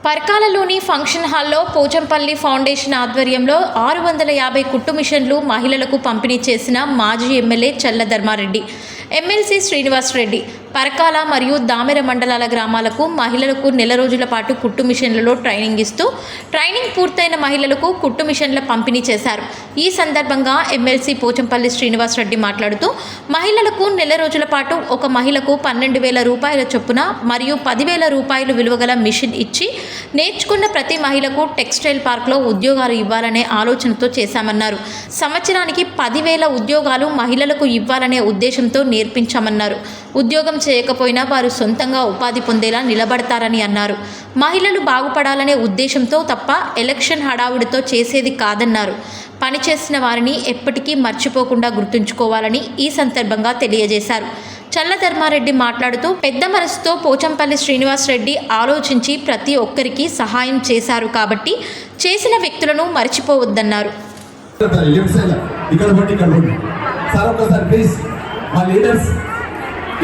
పర్కాలలోని function హాల్లో Pochampally foundation ఆధ్వర్యంలో 650 కుట్టు మిషన్లు మహిళలకు పంపిణీ చేసిన మాజీ ఎమ్మెల్యే చల్ల ధర్మారెడ్డి, ఎమ్మెల్సీ శ్రీనివాస్ రెడ్డి పర్కాల మరియు దామెర మండలాల గ్రామాలకు మహిళలకు నెల రోజుల పాటు కుట్టు మిషన్లలో ట్రైనింగ్ ఇస్తూ ట్రైనింగ్ పూర్తయిన మహిళలకు కుట్టు మిషన్ల పంపిణీ చేశారు. ఈ సందర్భంగా ఎమ్మెల్సీ పోచంపల్లి శ్రీనివాస్ రెడ్డి మాట్లాడుతూ మహిళలకు నెల రోజుల పాటు ఒక మహిళకు 12,000 రూపాయల చొప్పున మరియు 10,000 రూపాయలు విలువగల మిషన్ ఇచ్చి నేర్చుకున్న ప్రతి మహిళకు టెక్స్టైల్ పార్క్లో ఉద్యోగాలు ఇవ్వాలనే ఆలోచనతో చేశామన్నారు. సంవత్సరానికి 10,000 ఉద్యోగాలు మహిళలకు ఇవ్వాలనే ఉద్దేశంతో నేర్పించామన్నారు. ఉద్యోగం చేయకపోయినా వారు సొంతంగా ఉపాధి పొందేలా నిలబడతారని అన్నారు. మహిళలు బాగుపడాలనే ఉద్దేశంతో తప్ప ఎలక్షన్ హడావుడితో చేసేది కాదన్నారు. పనిచేసిన వారిని ఎప్పటికీ మర్చిపోకుండా గుర్తుంచుకోవాలని ఈ సందర్భంగా తెలియజేశారు. చల్ల ధర్మారెడ్డి మాట్లాడుతూ పెద్ద మనసుతో పోచంపల్లి శ్రీనివాస్ రెడ్డి ఆలోచించి ప్రతి ఒక్కరికి సహాయం చేశారు కాబట్టి చేసిన వ్యక్తులను మర్చిపోవద్దన్నారు.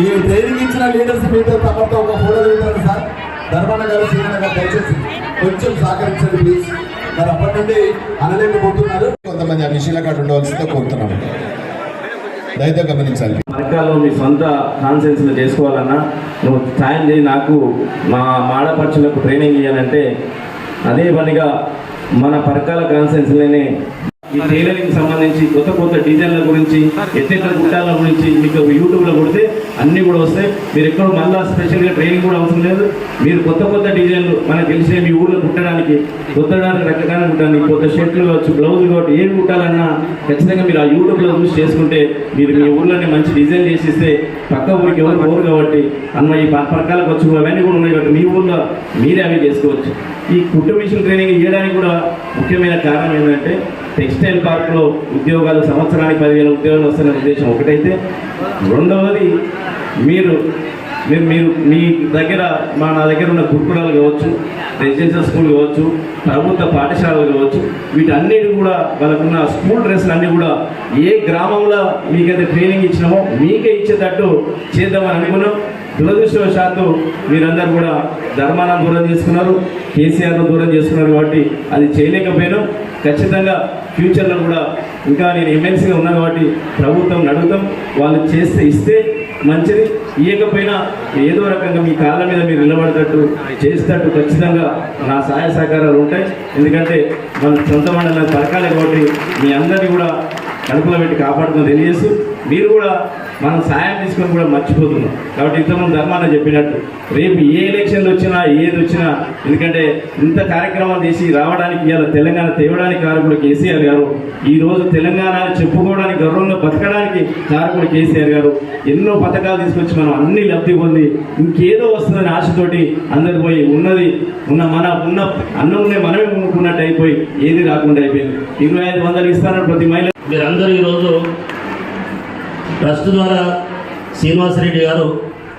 ఈ ట్రైనింగ్ ఇచ్చిన లీడర్స్ మీతో తమతో ఒక ఫోటో దిగుతారు సార్. ధర్మాన గారు, శ్రీనగర్ గారు దయచేసి కొంచెం సహకరించండి ప్లీజ్. మరి అప్పటి నుండి అనలేకపోతున్నారు. కొంతమంది ఆ మిషన్ల కాడ ఉండవలసిందో కోరుతున్నాము, దయతో గమనించాలి. పర్కాలో మీ సొంత కాన్సెన్స్లో చేసుకోవాలన్నా నువ్వు సాయం చేయి, నాకు మా ఆడపడుచులకు ట్రైనింగ్ ఇవ్వాలంటే అదే పనిగా మన పర్కాల కాన్సెన్స్లోనే ఈ టైలరింగ్ సంబంధించి కొత్త డిజైన్ల గురించి, ఎత్తెత్త గుట్టాల గురించి మీకు యూట్యూబ్లో కొడితే అన్నీ కూడా వస్తాయి. మీరు ఎక్కడో మళ్ళీ స్పెషల్గా ట్రైనింగ్ కూడా అవసరం లేదు. మీరు కొత్త డిజైన్లు మనకు తెలిసే మీ ఊళ్ళో కుట్టడానికి రకరకాల కుట్టడానికి కొత్త షర్ట్లు కావచ్చు, బ్లౌజులు కావచ్చు, ఏం కుట్టాలన్నా ఖచ్చితంగా మీరు ఆ యూట్యూబ్లో చూసి చేసుకుంటే మీరు మీ ఊళ్ళోనే మంచి డిజైన్ చేసిస్తే పక్క ఊరికి ఎవరు పోరు కాబట్టి అన్న ఈ పర్కాలకు వచ్చి అవన్నీ కూడా ఉన్నాయి కాబట్టి మీ ఊళ్ళో మీరే అవి చేసుకోవచ్చు. ఈ కుట్టు మిషన్ ట్రైనింగ్ ఇవ్వడానికి కూడా ముఖ్యమైన కారణం ఏంటంటే టెక్స్టైల్ పార్క్లో ఉద్యోగాలు సంవత్సరానికి 10,000 ఉద్యోగాలు వస్తున్న ఉద్దేశం ఒకటైతే, రెండవది మీరు మీ దగ్గర నా దగ్గర ఉన్న గురుకులాలు కావచ్చు, రెసిడెన్షియల్ స్కూల్ కావచ్చు, ప్రభుత్వ పాఠశాలలు కావచ్చు, వీటన్నిటి కూడా వాళ్ళకున్న స్కూల్ డ్రెస్లు అన్నీ కూడా ఏ గ్రామంలో మీకైతే ట్రైనింగ్ ఇచ్చినామో మీకే ఇచ్చేటట్టు చేద్దామని అనుకున్నాం. దురదృష్టవశాత్తు మీరందరూ కూడా ధర్మాలను దూరం చేసుకున్నారు, కేసీఆర్ను దూరం చేసుకున్నారు కాబట్టి అది చేయలేకపోయినాం. ఖచ్చితంగా ఫ్యూచర్లో కూడా ఇంకా నేను ఎమ్మెల్సీగా ఉన్నాను కాబట్టి ప్రభుత్వం అడుగుతాం, వాళ్ళు ఇస్తే మంచిది, ఇవ్వకపోయినా ఏదో రకంగా మీ కాళ్ళ మీద మీరు నిలబడేటట్టు చేసేటట్టు ఖచ్చితంగా నా సహాయ సహకారాలు ఉంటాయి. ఎందుకంటే మన సొంత మండలం పరకాలే కాబట్టి మీ అందరినీ కూడా కడుపులో పెట్టి కాపాడుతుందని తెలియజేస్తూ మీరు కూడా మనం సాయం తీసుకొని కూడా మర్చిపోతున్నాం. కాబట్టి ఇంతకుముందు ధర్మాన చెప్పినట్టు రేపు ఏ ఎలక్షన్లు వచ్చినా ఏది వచ్చినా, ఎందుకంటే ఇంత కార్యక్రమాలు చేసి రావడానికి ఇవాళ తెలంగాణ తేవడానికి కారకుడు కేసీఆర్ గారు, ఈరోజు తెలంగాణ చెప్పుకోవడానికి గౌరవంగా బతకడానికి కారకుడు కేసీఆర్ గారు ఎన్నో పథకాలు తీసుకొచ్చి మనం అన్ని లబ్ధి పొంది ఇంకేదో వస్తుందని ఆశతోటి అందరు పోయి ఉన్న అన్నంనే మనమే కొనుక్కున్నట్టు అయిపోయి ఏది రాకుండా అయిపోయింది. 2,500 ఇస్తానని ప్రతి మహిళ. మీరందరూ ఈరోజు ట్రస్ట్ ద్వారా శ్రీనివాసరెడ్డి గారు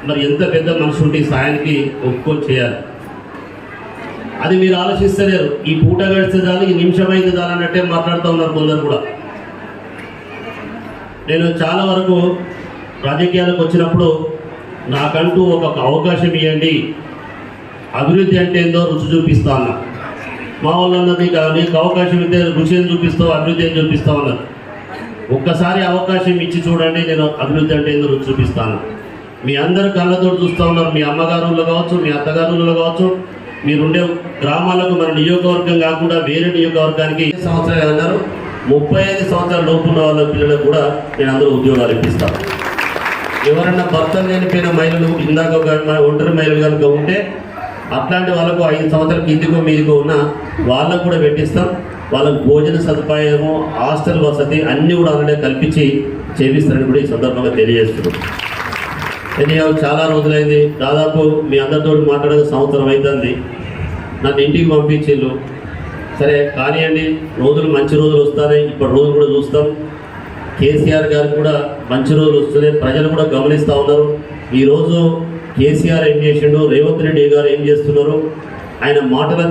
మరి ఎంత పెద్ద మనిషి ఉంటే సాయానికి ఒప్పుకొని చేయాలి, అది మీరు ఆలోచిస్తలేరు. ఈ పూట గడిస్తే చాలు, ఈ నిమిషం అయితే చాలు అన్నట్టే మాట్లాడుతూ ఉన్నారు కొందరు కూడా. నేను చాలా వరకు రాజకీయాలకు వచ్చినప్పుడు నాకంటూ ఒక అవకాశం ఇవ్వండి, అభివృద్ధి అంటే ఏందో రుచి చూపిస్తా అన్నా. మా వాళ్ళందరినీ నీకు అవకాశం ఇస్తే రుచి ఏం చూపిస్తావు, అభివృద్ధి ఏం చూపిస్తావు అన్నారు. ఒక్కసారి అవకాశం ఇచ్చి చూడండి, నేను అభివృద్ధి అంటే ఏందో రుచి చూపిస్తాను. మీ అందరు కళ్ళతో చూస్తూ ఉన్నారు. మీ అమ్మగారులో కావచ్చు, మీ అత్తగారులలో కావచ్చు, మీరుండే గ్రామాలకు మన నియోజకవర్గం కాకుండా వేరే నియోజకవర్గానికి సంవత్సరాలు అన్నారు. 35 సంవత్సరాల లోపు ఉన్న వాళ్ళ పిల్లలకు కూడా నేను అందరూ ఉద్యోగాలు ఇప్పిస్తాను. ఎవరన్నా భర్త లేనిపోయిన మహిళలు, ఇందాక ఒంటరి మహిళలు కనుక ఉంటే అట్లాంటి వాళ్ళకు 5 సంవత్సరాల కిందికో మీదికో ఉన్న వాళ్ళకు కూడా పెట్టిస్తాం. వాళ్ళకు భోజన సదుపాయము, హాస్టల్ వసతి అన్నీ కూడా అలాగే కల్పించి చేపిస్తారని కూడా ఈ సందర్భంగా తెలియజేస్తున్నాం. ఇది చాలా రోజులైంది, దాదాపు మీ అందరితో మాట్లాడే సంవత్సరం అవుతుంది. నన్ను ఇంటికి పంపించిళ్ళు. సరే కానివ్వండి, మంచి రోజులు వస్తాయి. ఇప్పటి రోజులు కూడా చూస్తాం. కేసీఆర్ గారికి కూడా మంచి రోజులు వస్తున్నాయి, ప్రజలు కూడా గమనిస్తూ ఉన్నారు. ఈరోజు కేసీఆర్ ఏం చేసిండు, రేవంత్ రెడ్డి గారు ఏం చేస్తున్నారు, ఆయన మాటల